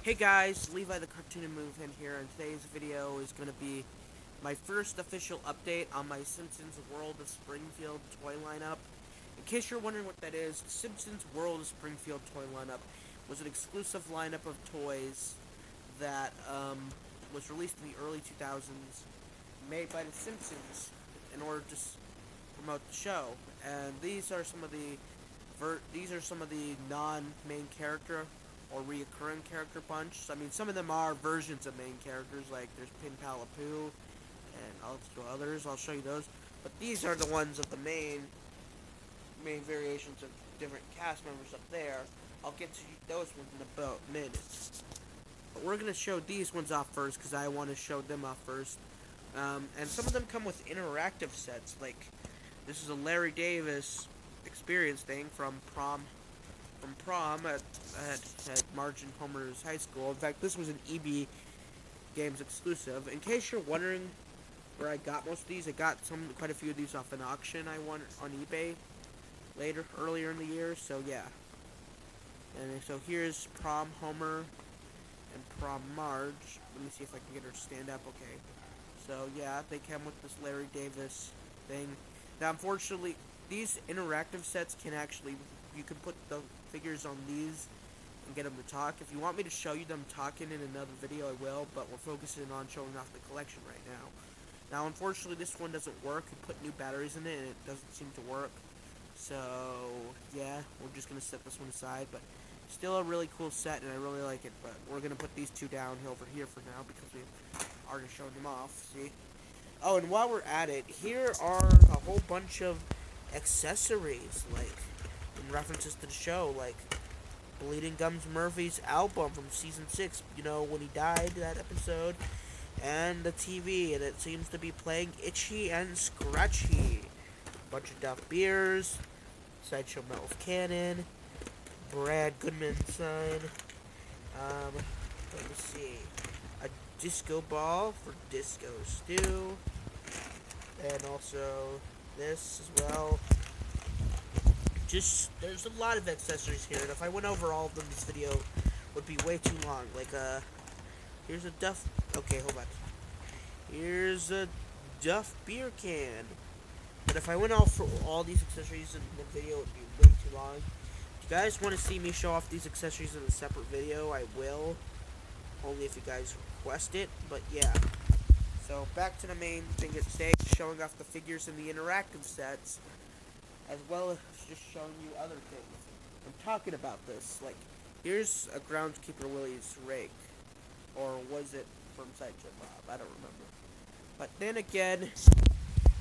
Hey guys, Levi the Cartoon and Movement here, and today's video is going to be my first official update on my Simpsons World of Springfield toy lineup. In case you're wondering what that is, the Simpsons World of Springfield toy lineup was an exclusive lineup of toys that was released in the early 2000s, made by the Simpsons in order to promote the show. And these are some of the non-main character or reoccurring character bunch. I mean, some of them are versions of main characters, like there's Pin Palapoo, and I'll show others. I'll show you those. But these are the ones of the main variations of different cast members up there. I'll get to those ones in about a minute. But we're gonna show these ones off first because I want to show them off first. And some of them come with interactive sets. Like this is a Larry Davis experience thing from prom at Marge and Homer's high school. In fact, this was an EB Games exclusive. In case you're wondering where I got most of these, I got quite a few of these off an auction I won on eBay earlier in the year. So yeah, and so here's Prom Homer and Prom Marge. Let me see if I can get her to stand up. Okay, so yeah, they come with this Larry Davis thing. Now, unfortunately, these interactive sets can actually, you can put the figures on these and get them to talk. If you want me to show you them talking in another video, I will, but we're focusing on showing off the collection right now. Now, unfortunately, this one doesn't work. We put new batteries in it, and it doesn't seem to work. So, yeah, we're just going to set this one aside, but still a really cool set, and I really like it, but we're going to put these two down over here for now because we've already shown them off, see? Oh, and while we're at it, here are a whole bunch of accessories, like, in references to the show, like Bleeding Gums Murphy's album from season 6, you know, when he died, that episode, and the TV, and it seems to be playing Itchy and Scratchy. A bunch of Duff beers, Sideshow Metal Cannon, Brad Goodman sign, let me see, a disco ball for Disco Stew, and also this as well. Just, there's a lot of accessories here, and if I went over all of them, this video would be way too long. Like, here's a Duff, okay, hold on. Here's a Duff beer can. But if I went for all these accessories in the video, it would be way too long. If you guys want to see me show off these accessories in a separate video, I will. Only if you guys request it, but yeah. So, back to the main thing at stake, showing off the figures in the interactive sets, as well as just showing you other things. I'm talking about this, like, here's a Groundskeeper Willie's rake, or was it from Sideshow Bob? I don't remember. But then again,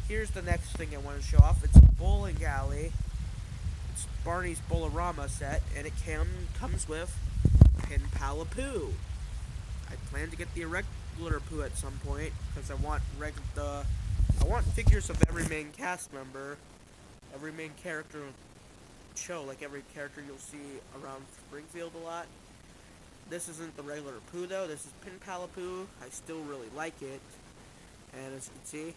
here's the next thing I want to show off. It's a bowling alley. It's Barney's Bolorama set, and it comes with Pin Palapoo. I plan to get the irregular Poo at some point, because I want figures of every main cast member, every main character show, like every character you'll see around Springfield a lot. This isn't the regular Pooh though, this is Pin Palapoo. I still really like it. And as you can see,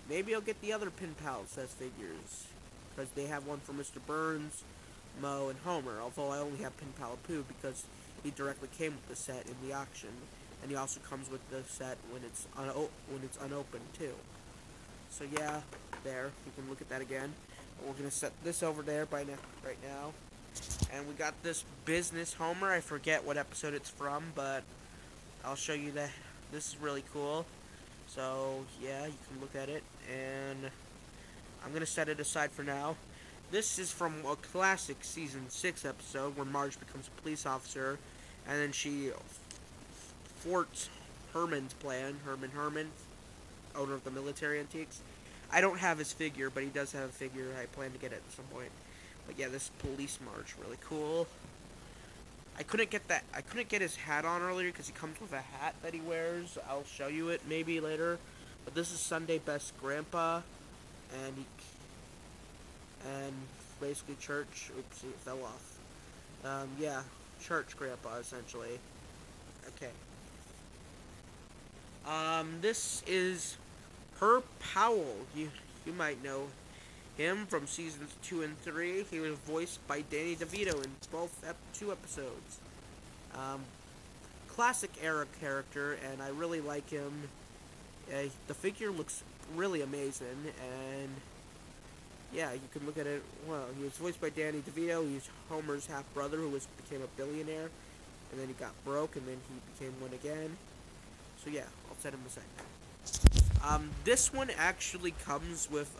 maybe I'll get the other Pin Pal sets figures, because they have one for Mr. Burns, Moe, and Homer, although I only have Pin Palapoo because he directly came with the set in the auction. And he also comes with the set when it's unopened too. So yeah, there, you can look at that again. We're going to set this over there right now. And we got this Business Homer. I forget what episode it's from, but I'll show you that. This is really cool. So, yeah, you can look at it. And I'm going to set it aside for now. This is from a classic Season 6 episode where Marge becomes a police officer. And then she thwarts Herman's plan. Herman, owner of the military antiques. I don't have his figure, but he does have a figure. I plan to get it at some point. But yeah, this Police March, really cool. I couldn't get his hat on earlier because he comes with a hat that he wears. I'll show you it maybe later. But this is Sunday Best Grandpa, and basically church. Oops, it fell off. Yeah, church Grandpa essentially. Okay. This is Herb Powell. You might know him from seasons 2 and 3. He was voiced by Danny DeVito in both 2 episodes. classic era character, and I really like him. The figure looks really amazing, and yeah, you can look at it. Well, he was voiced by Danny DeVito. He's Homer's half brother, who became a billionaire, and then he got broke, and then he became one again. So yeah, I'll set him aside now. This one actually comes with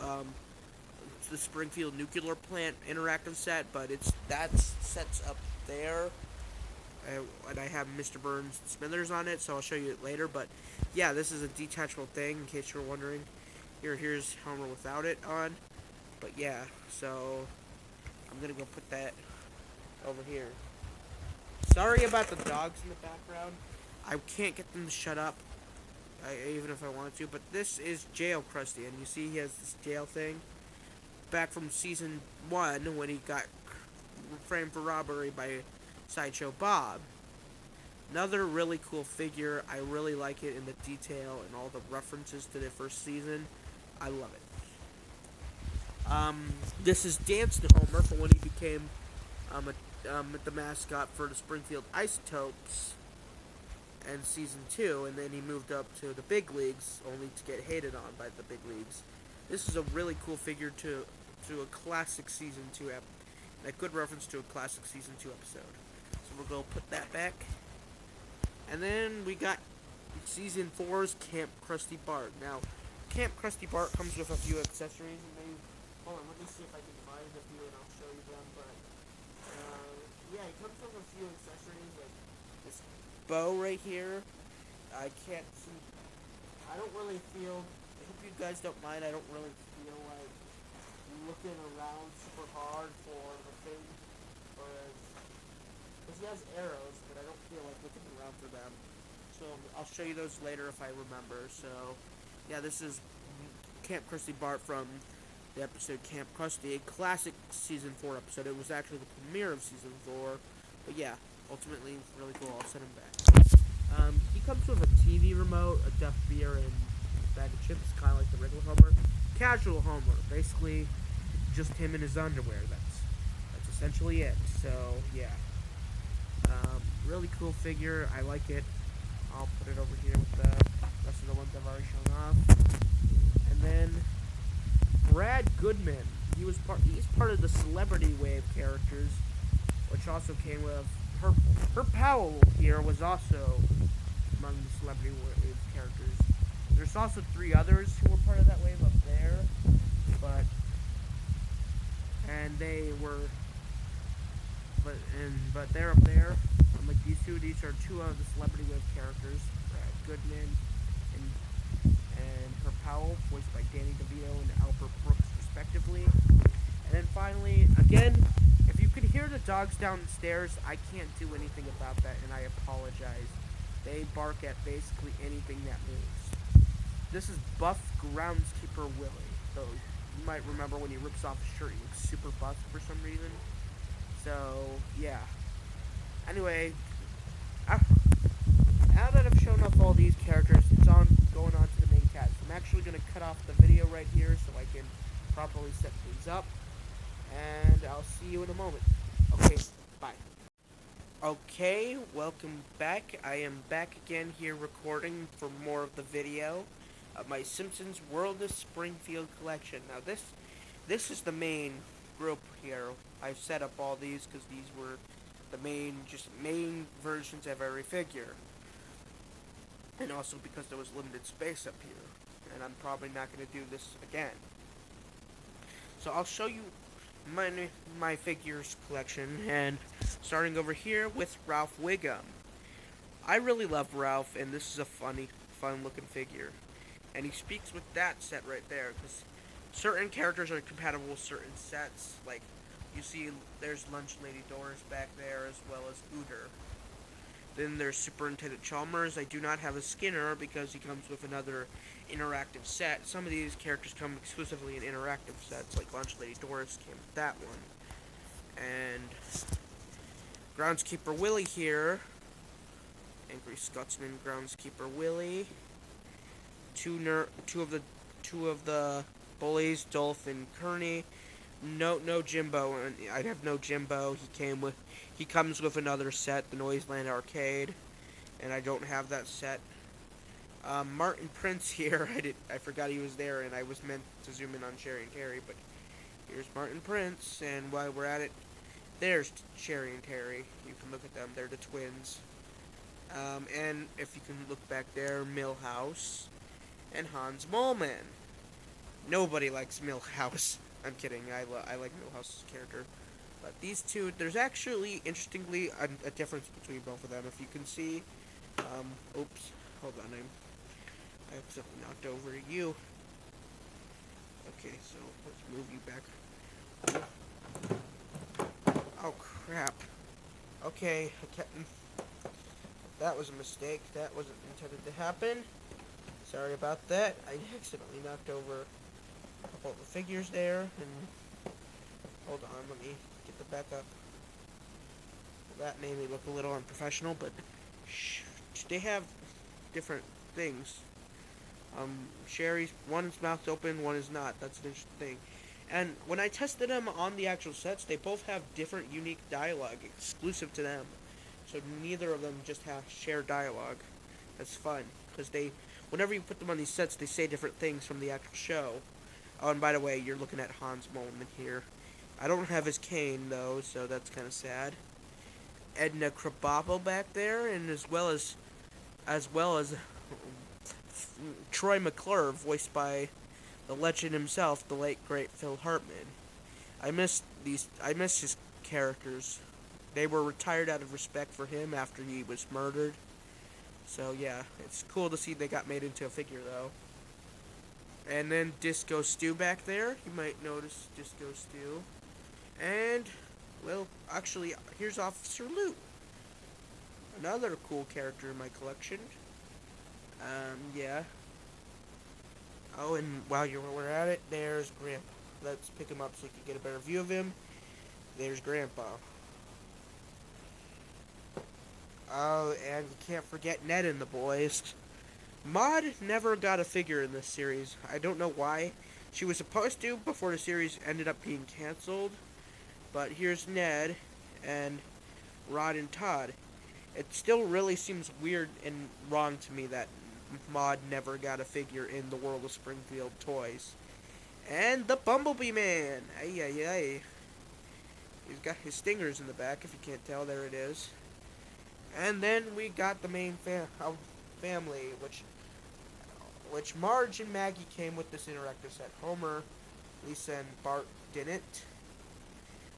the Springfield nuclear plant interactive set, but that set's up there. And I have Mr. Burns and Smithers on it, so I'll show you it later. But yeah, this is a detachable thing, in case you're wondering. Here's Homer without it on. But yeah, so I'm gonna go put that over here. Sorry about the dogs in the background. I can't get them to shut up, even if I wanted to. But this is Jail Krusty, and you see he has this jail thing back from season 1 when he got framed for robbery by Sideshow Bob. Another really cool figure. I really like it in the detail and all the references to the first season. I love it. This is Dancing Homer for when he became the mascot for the Springfield Isotopes in season 2, and then he moved up to the big leagues, only to get hated on by the big leagues. This is a really cool figure to a classic season 2 a good reference to a classic season 2 episode. So we're gonna put that back, and then we got season 4's Camp Krusty Bart. Now, Camp Krusty Bart comes with a few accessories, and maybe hold on, let me see if I can find a few and I'll show you them. But yeah, it comes with a few accessories like this bow right here. I can't see. I don't really feel. I hope you guys don't mind. I don't really feel like looking around super hard for the thing, because he has arrows, but I don't feel like looking around for them. So I'll show you those later if I remember. So yeah, this is Camp Krusty Bart from the episode Camp Krusty, a classic season 4 episode. It was actually the premiere of season 4. But yeah, ultimately really cool. I'll send him back. He comes with a TV remote, a Duff beer, and a bag of chips, kind of like the regular Homer. Casual Homer, basically just him in his underwear. That's essentially it. So yeah, really cool figure. I like it. I'll put it over here with the rest of the ones I've already shown off. And then Brad Goodman. He's part of the Celebrity Wave characters, which also came with Herb Powell here was also among the Celebrity Wave characters. There's also 3 others who were part of that wave up there, but they're up there. Unlike these are 2 of the Celebrity Wave characters, Brad Goodman and Herb Powell, voiced by Danny DeVito and Albert Brooks, respectively. And then finally, again, if you could hear the dogs downstairs, I can't do anything about that, and I apologize. They bark at basically anything that moves. This is Buff Groundskeeper Willie. So you might remember when he rips off his shirt, he looks super buff for some reason. So yeah. Anyway, now that I've shown off all these characters, going on to the main cast. I'm actually going to cut off the video right here so I can properly set things up. And I'll see you in a moment. Okay, bye. Okay, welcome back. I am back again here recording for more of the video of my Simpsons World of Springfield collection. Now this is the main group here. I've set up all these because these were the main versions of every figure. And also because there was limited space up here. And I'm probably not going to do this again. So I'll show you my figures collection, and starting over here with Ralph Wiggum. I really love Ralph, and this is a fun looking figure. And he speaks with that set right there, because certain characters are compatible with certain sets. Like, you see, there's Lunch Lady Doris back there, as well as Ooter. Then there's Superintendent Chalmers. I do not have a Skinner, because he comes with another interactive set. Some of these characters come exclusively in interactive sets, like Lunch Lady Doris came with that one. And Groundskeeper Willie here. Angry Scotsman Groundskeeper Willie. Two of the bullies, Dolph and Kearney. No Jimbo, and I'd have no Jimbo. He comes with another set, the Noiseland Arcade. and I don't have that set. Martin Prince here. I forgot he was there, and I was meant to zoom in on Sherry and Terry, but here's Martin Prince, and while we're at it, there's Sherry and Terry. You can look at them. They're the twins. And if you can look back there, Milhouse and Hans Moleman. Nobody likes Milhouse. I'm kidding. I like Milhouse's character. But these two, there's actually, interestingly, a difference between both of them. If you can see, oops, hold on, I accidentally knocked over you. Okay, so let's move you back. Oh crap. Okay, that was a mistake. That wasn't intended to happen. Sorry about that. I accidentally knocked over a couple of the figures there, and hold on, let me get the back up. Well, that made me look a little unprofessional, but they have different things. Sherry's, one's mouth open, one is not. That's an interesting thing. And when I tested them on the actual sets, they both have different unique dialogue exclusive to them. So neither of them just have shared dialogue. That's fun, because whenever you put them on these sets, they say different things from the actual show. Oh, and by the way, you're looking at Hans Moleman here. I don't have his cane, though, so that's kind of sad. Edna Krabappel back there, and as well as Troy McClure, voiced by the legend himself, the late great Phil Hartman. I miss his characters. They were retired out of respect for him after he was murdered. So yeah, it's cool to see they got made into a figure though. And then Disco Stew back there. You might notice Disco Stew. And, well, actually, here's Officer Lou. Another cool character in my collection. Yeah. Oh, and while we're at it, there's Grandpa. Let's pick him up so you can get a better view of him. There's Grandpa. Oh, and you can't forget Ned and the boys. Maude never got a figure in this series. I don't know why. She was supposed to before the series ended up being canceled. But here's Ned and Rod and Todd. It still really seems weird and wrong to me that Maude never got a figure in the World of Springfield toys. And the Bumblebee Man! Ay, ay, ay. He's got his stingers in the back, if you can't tell. There it is. And then we got the main family, which Marge and Maggie came with this interactive set. Homer, Lisa, and Bart didn't.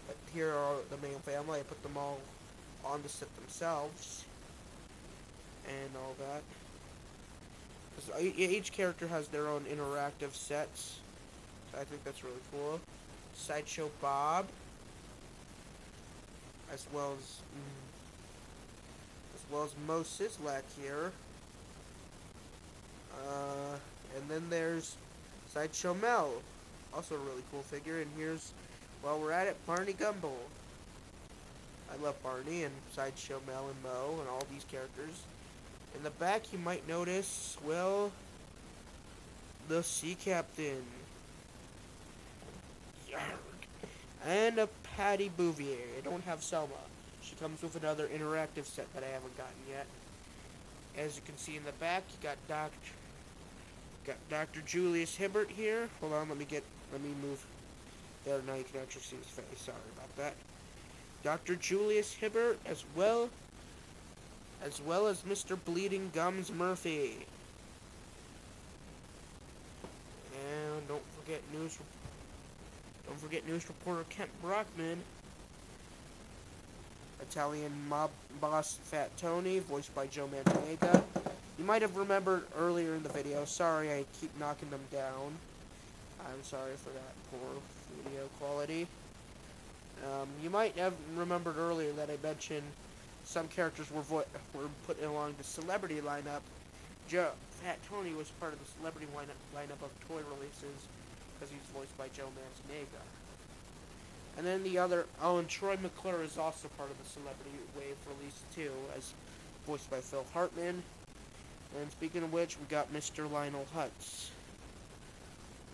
But here are the main family. I put them all on the set themselves. And all that. Because each character has their own interactive sets. So I think that's really cool. Sideshow Bob. As well as Mo Sislak here. And then there's Sideshow Mel. Also a really cool figure. And here's, while we're at it, Barney Gumble. I love Barney and Sideshow Mel and Mo and all these characters. In the back, you might notice, well, the Sea Captain. Yarg. And a Patty Bouvier. I don't have Selma. She comes with another interactive set that I haven't gotten yet. As you can see in the back, you got Dr. Julius Hibbert here. Hold on, let me move. There, now you can actually see his face. Sorry about that. Dr. Julius Hibbert, as well as Mr. Bleeding Gums Murphy. And don't forget news reporter Kent Brockman. Italian mob boss Fat Tony, voiced by Joe Mantegna. You might have remembered earlier in the video. Sorry, I keep knocking them down. I'm sorry for that poor video quality. You might have remembered earlier that I mentioned some characters were put along the celebrity lineup. Fat Tony was part of the celebrity lineup of toy releases because he's voiced by Joe Mantegna. And then and Troy McClure is also part of the Celebrity Wave release too, as voiced by Phil Hartman. And speaking of which, we got Mr. Lionel Hutz.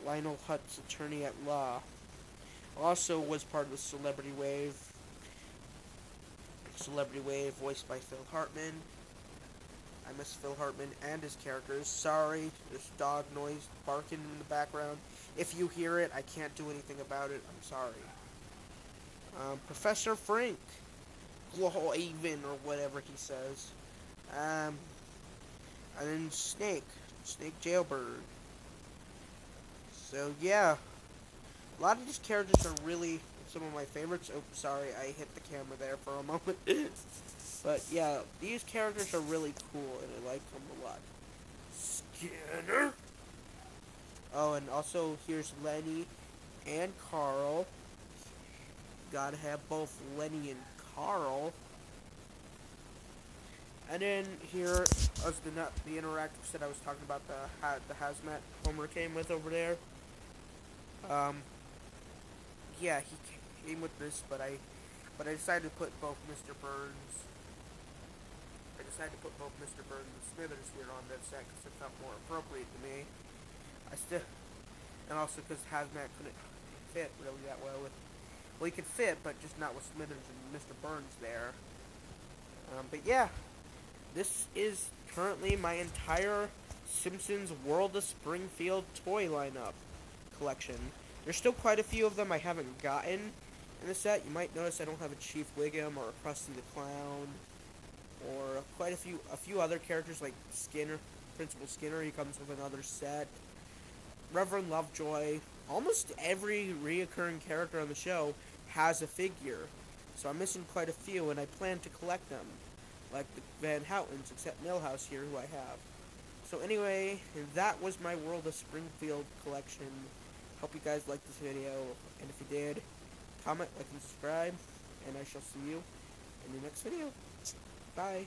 Lionel Hutz, attorney at law. Also was part of the Celebrity Wave. Celebrity Wave, voiced by Phil Hartman. I miss Phil Hartman and his characters. Sorry, there's dog noise barking in the background. If you hear it, I can't do anything about it. I'm sorry. Professor Frink, Glohaven, or whatever he says. And then Snake Jailbird. So yeah, a lot of these characters are really some of my favorites. Oh, sorry, I hit the camera there for a moment. But yeah, these characters are really cool, and I like them a lot. Skinner. Oh, and also here's Lenny and Carl. Gotta have both Lenny and Carl. And then here is the interactive set I was talking about, the hazmat Homer came with over there. Yeah, he came with this, but I decided to put both Mr. Burns. I decided to put both Mr. Burns and Smithers here on that set because it felt more appropriate to me. And also because hazmat couldn't fit really that well with. Well, he could fit, but just not with Smithers and Mr. Burns there. But yeah, this is currently my entire Simpsons World of Springfield toy lineup collection. There's still quite a few of them I haven't gotten in the set. You might notice I don't have a Chief Wiggum or a Krusty the Clown, or quite a few other characters like Skinner, Principal Skinner. He comes with another set. Reverend Lovejoy. Almost every reoccurring character on the show has a figure, so I'm missing quite a few, and I plan to collect them, like the Van Houtens, except Millhouse here, who I have. So anyway, that was my World of Springfield collection. Hope you guys liked this video, and if you did, comment, like, and subscribe, and I shall see you in the next video. Bye.